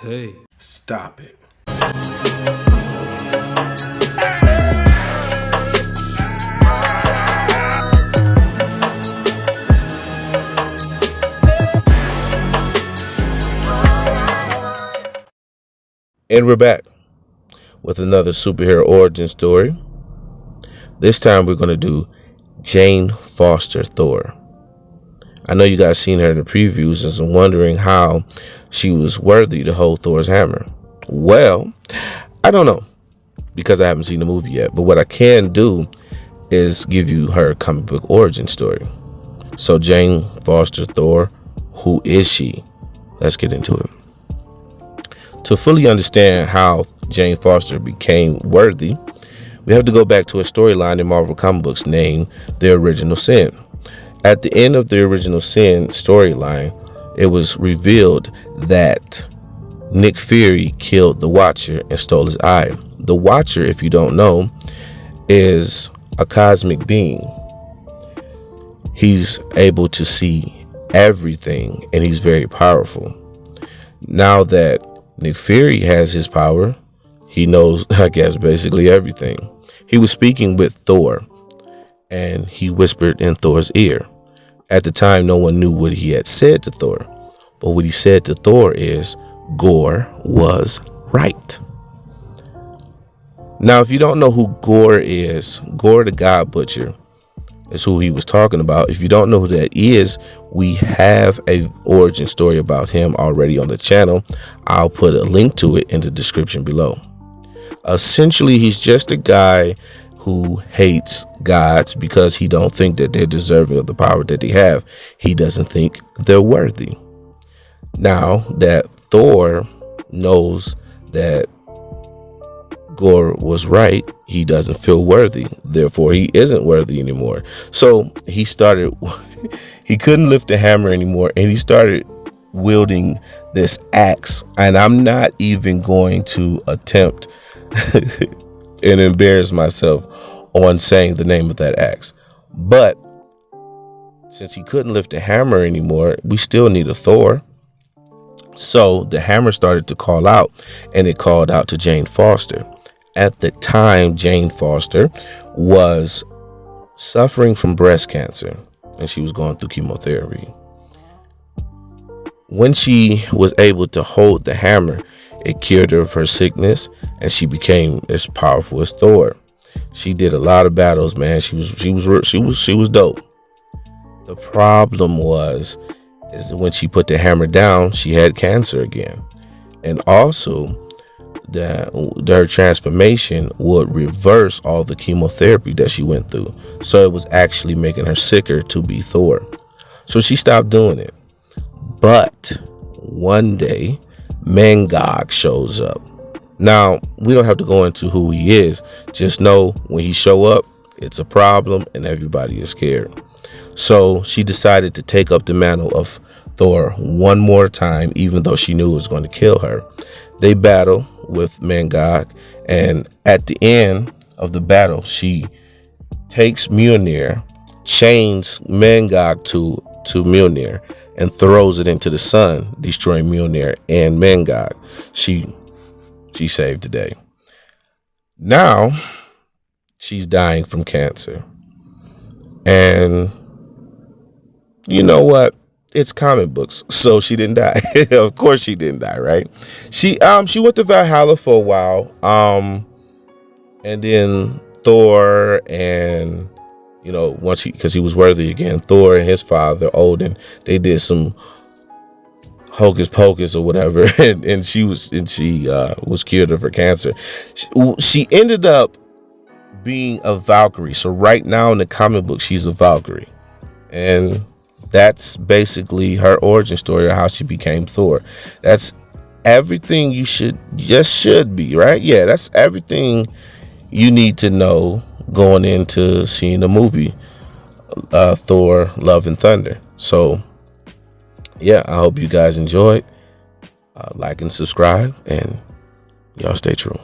Hey, Stop it. And we're back with another superhero origin story. This time we're going to do Jane Foster Thor. I know you guys seen her in the previews and are wondering how she was worthy to hold Thor's hammer. Well, I don't know because I haven't seen the movie yet. But what I can do is give you her comic book origin story. So Jane Foster Thor, who is she? Let's get into it. To fully understand how Jane Foster became worthy, we have to go back to a storyline in Marvel comic books named The Original Sin. At the end of the Original Sin storyline, it was revealed that Nick Fury killed the Watcher and stole his eye. The Watcher, if you don't know, is a cosmic being. He's able to see everything and he's very powerful. Now that Nick Fury has his power, he knows, I guess, basically everything. He was speaking with Thor and he whispered in Thor's ear. At the time, no one knew what he had said to Thor. But what he said to Thor is, Gore was right. Now, if you don't know who Gore is, Gore the God Butcher is who he was talking about. If you don't know who that is, we have a origin story about him already on the channel. I'll put a link to it in the description below. Essentially, he's just a guy who hates gods because he don't think that they're deserving of the power that they have. He doesn't think they're worthy. Now that Thor knows that Gore was right, he doesn't feel worthy. Therefore, he isn't worthy anymore. So he couldn't lift the hammer anymore, and he started wielding this axe. And I'm not even going to attempt and embarrass myself on saying the name of that axe. But since he couldn't lift the hammer anymore, we still need a Thor. So the hammer started to call out, and it called out to Jane Foster. At the time, Jane Foster was suffering from breast cancer, and she was going through chemotherapy. When she was able to hold the hammer, it cured her of her sickness, and she became as powerful as Thor. She did a lot of battles, man. She was dope. The problem is when she put the hammer down, she had cancer again, and also that her transformation would reverse all the chemotherapy that she went through. So it was actually making her sicker to be Thor. So she stopped doing it. But one day, Mangog shows up. Now, we don't have to go into who he is. Just know when he show up, it's a problem and everybody is scared. So she decided to take up the mantle of Thor one more time, even though she knew it was going to kill her. They battle with Mangog, and at the end of the battle, she takes Mjolnir, chains Mangog to Mjolnir, and throws it into the sun, destroying Mjolnir and Mangog. She saved the day. Now she's dying from cancer, and you know what? It's comic books, so she didn't die. Of course she didn't die, right? She went to Valhalla for a while, and then Thor and because he was worthy again, Thor and his father Odin, they did some hocus pocus or whatever, and she was cured of her cancer. She ended up being a Valkyrie. So right now in the comic book, she's a Valkyrie, and that's basically her origin story of how she became Thor. That's everything you should be, right? Yeah, that's everything you need to know going into seeing the movie Thor Love and Thunder. So yeah, I hope you guys enjoyed. Like and subscribe, and y'all stay true.